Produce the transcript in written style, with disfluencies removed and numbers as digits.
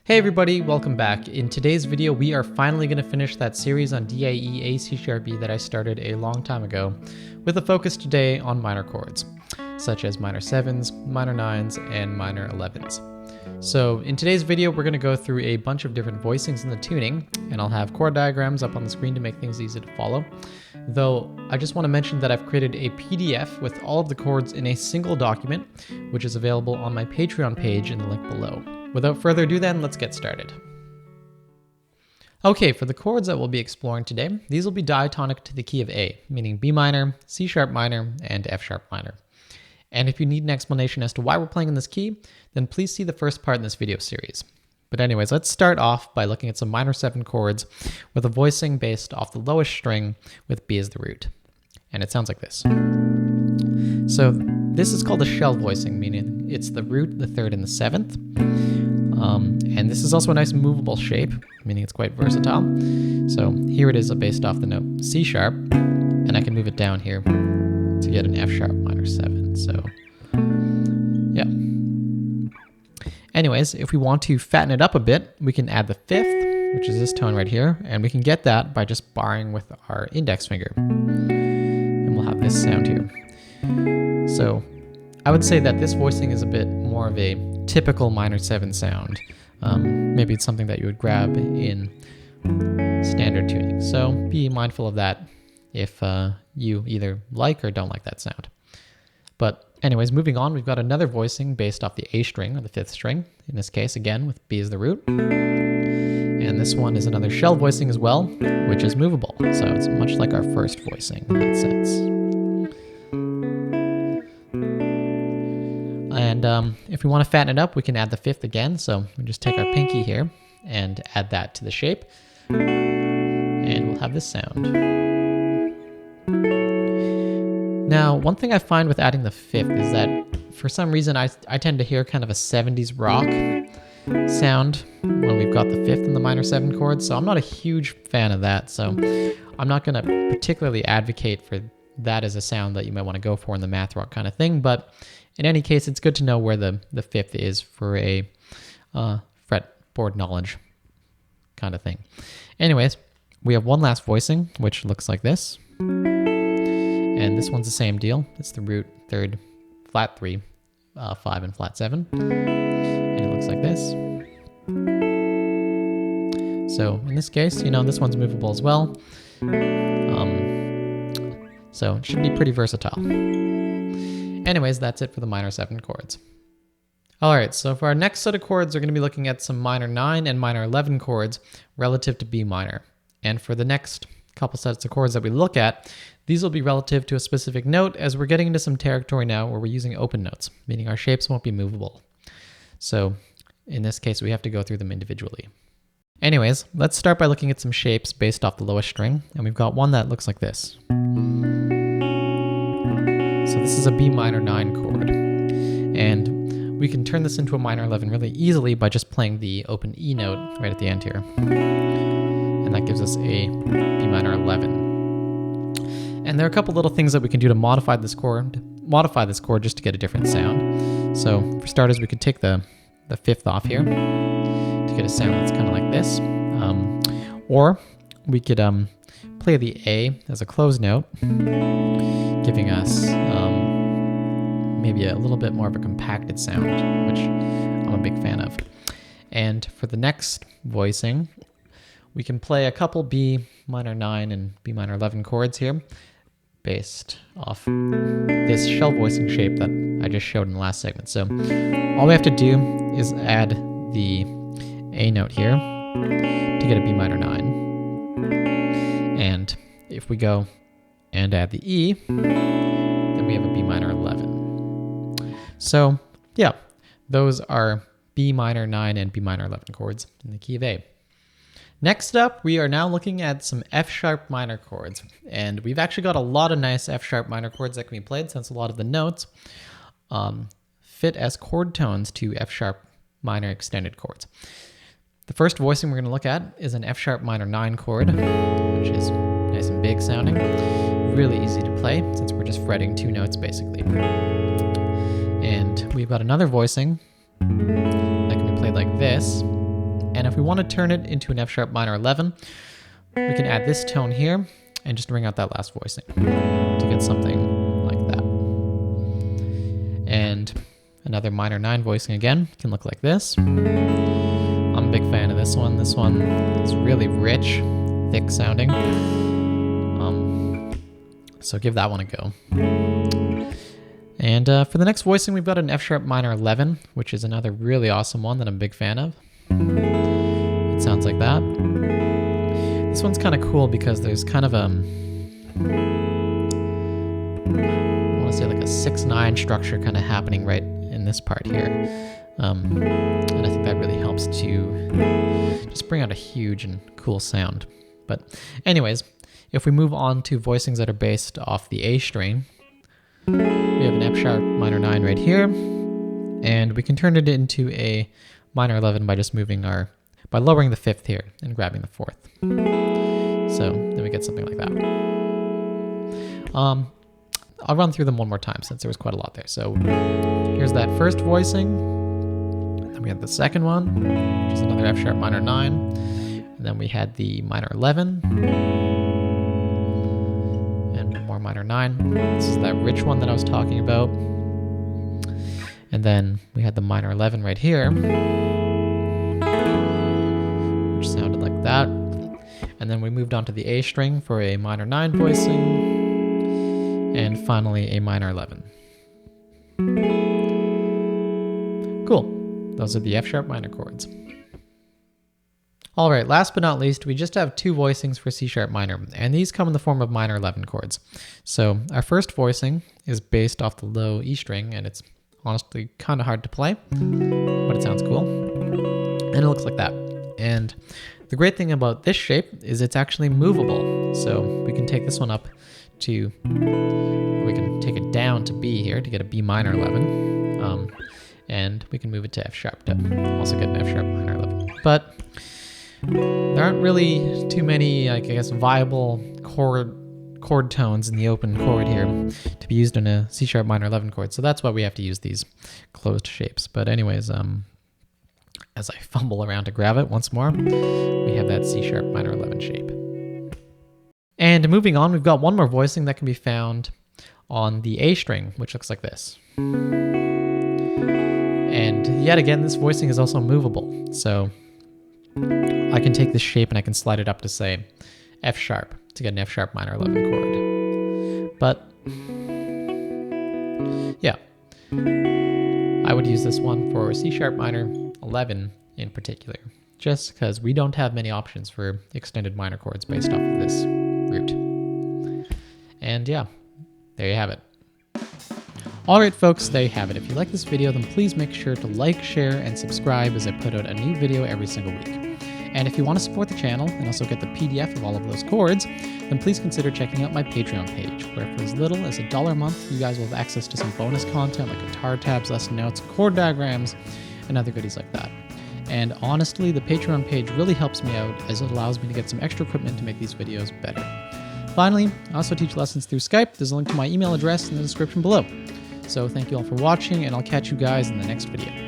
Hey everybody, welcome back. In today's video, we are finally going to finish that series on DAEAC that I started a long time ago, with a focus today on minor chords, such as minor 7s, minor 9s, and minor 11s. So in today's video, we're going to go through a bunch of different voicings in the tuning, and I'll have chord diagrams up on the screen to make things easy to follow. Though, I just want to mention that I've created a PDF with all of the chords in a single document, which is available on my Patreon page in the link below. Without further ado then, let's get started. Okay, for the chords that we'll be exploring today, these will be diatonic to the key of A, meaning B minor, C sharp minor, and F sharp minor. And if you need an explanation as to why we're playing in this key, then please see the first part in this video series. But anyways, let's start off by looking at some minor 7 chords with a voicing based off the lowest string with B as the root. And it sounds like this. So this is called a shell voicing, meaning it's the root, the 3rd, and the 7th. And this is also a nice movable shape, meaning it's quite versatile. So here it is based off the note C sharp, and I can move it down here to get an F sharp minor 7. So yeah. Anyways, if we want to fatten it up a bit, we can add the 5th, which is this tone right here, and we can get that by just barring with our index finger. And we'll have this sound here. So I would say that this voicing is a bit more of a typical minor 7 sound. Maybe it's something that you would grab in standard tuning. So be mindful of that if you either like or don't like that sound. But anyways, moving on, we've got another voicing based off the A string, or the 5th string, in this case, again, with B as the root. And this one is another shell voicing as well, which is movable. So it's much like our first voicing in that sense. And if we want to fatten it up, we can add the 5th again. So we just take our pinky here and add that to the shape. And we'll have this sound. Now, one thing I find with adding the 5th is that for some reason I tend to hear kind of a 70s rock sound when we've got the 5th in the minor 7 chord. So I'm not a huge fan of that. So I'm not going to particularly advocate for that as a sound that you might want to go for in the math rock kind of thing. But in any case, it's good to know where the 5th is for a fretboard knowledge kind of thing. Anyways, we have one last voicing, which looks like this. And this one's the same deal. It's the root, 3rd, flat 3, 5, and flat 7. And it looks like this. So in this case, this one's movable as well. So it should be pretty versatile. Anyways, that's it for the minor 7 chords. All right, so for our next set of chords, we're going to be looking at some minor 9 and minor 11 chords relative to B minor. And for the next couple sets of chords that we look at, these will be relative to a specific note, as we're getting into some territory now where we're using open notes, meaning our shapes won't be movable. So in this case, we have to go through them individually. Anyways, let's start by looking at some shapes based off the lowest string, and we've got one that looks like this. So this is a B minor 9 chord, and we can turn this into a minor 11 really easily by just playing the open E note right at the end here. And that gives us a B minor 11. And there are a couple little things that we can do to modify this chord just to get a different sound. So for starters, we could take the 5th off here to get a sound that's kind of like this. Or we could play the A as a closed note, giving us maybe a little bit more of a compacted sound, which I'm a big fan of. And for the next voicing, we can play a couple B minor 9 and B minor 11 chords here, based off this shell voicing shape that I just showed in the last segment. So all we have to do is add the A note here to get a B minor 9. And if we go and add the E, then we have a B minor 11. So yeah, those are B minor 9 and B minor 11 chords in the key of A. Next up, we are now looking at some F sharp minor chords, and we've actually got a lot of nice F sharp minor chords that can be played, since a lot of the notes fit as chord tones to F sharp minor extended chords. The first voicing we're going to look at is an F sharp minor 9 chord, which is nice and big sounding, really easy to play since we're just fretting 2 notes basically. And we've got another voicing that can be played like this, if we want to turn it into an F sharp minor 11, we can add this tone here and just bring out that last voicing to get something like that. And another minor 9 voicing again can look like this. I'm a big fan of this one. This one is really rich, thick sounding. So give that one a go. And for the next voicing, we've got an F sharp minor 11, which is another really awesome one that I'm a big fan of. It sounds like that. This one's kind of cool because there's kind of I want to say like a 6/9 structure kind of happening right in this part here. And I think that really helps to just bring out a huge and cool sound. But anyways, if we move on to voicings that are based off the A string, we have an F sharp minor 9 right here, and we can turn it into a minor 11 by just by lowering the 5th here and grabbing the 4th. So then we get something like that. I'll run through them one more time since there was quite a lot there. So here's that first voicing. Then we had the second one, which is another F sharp minor 9. And then we had the minor 11. And one more minor 9. This is that rich one that I was talking about. And then we had the minor 11 right here, which sounded like that. And then we moved on to the A string for a minor 9 voicing. And finally a minor 11. Cool. Those are the F sharp minor chords. All right, last but not least, we just have 2 voicings for C sharp minor, and these come in the form of minor 11 chords. So our first voicing is based off the low E string, and it's honestly kind of hard to play, but it sounds cool. And it looks like that. And the great thing about this shape is it's actually movable. So we can take this one up to, we can take it down to B here to get a B minor 11. And we can move it to F sharp to also get an F sharp minor 11. But there aren't really too many, I guess, viable chord tones in the open chord here to be used in a C sharp minor 11 chord. So that's why we have to use these closed shapes. But anyways, as I fumble around to grab it once more, we have that C sharp minor 11 shape. And moving on, we've got one more voicing that can be found on the A string, which looks like this. And yet again, this voicing is also movable. So I can take this shape and I can slide it up to, say, F sharp to get an F sharp minor 11 chord. But yeah, I would use this one for C sharp minor 11 in particular, just because we don't have many options for extended minor chords based off of this root. And yeah, there you have it. Alright folks, there you have it. If you like this video, then please make sure to like, share, and subscribe as I put out a new video every single week. And if you want to support the channel and also get the PDF of all of those chords, then please consider checking out my Patreon page, where for as little as $1 a month, you guys will have access to some bonus content like guitar tabs, lesson notes, chord diagrams, and other goodies like that. And honestly, the Patreon page really helps me out as it allows me to get some extra equipment to make these videos better. Finally, I also teach lessons through Skype. There's a link to my email address in the description below. So thank you all for watching, and I'll catch you guys in the next video.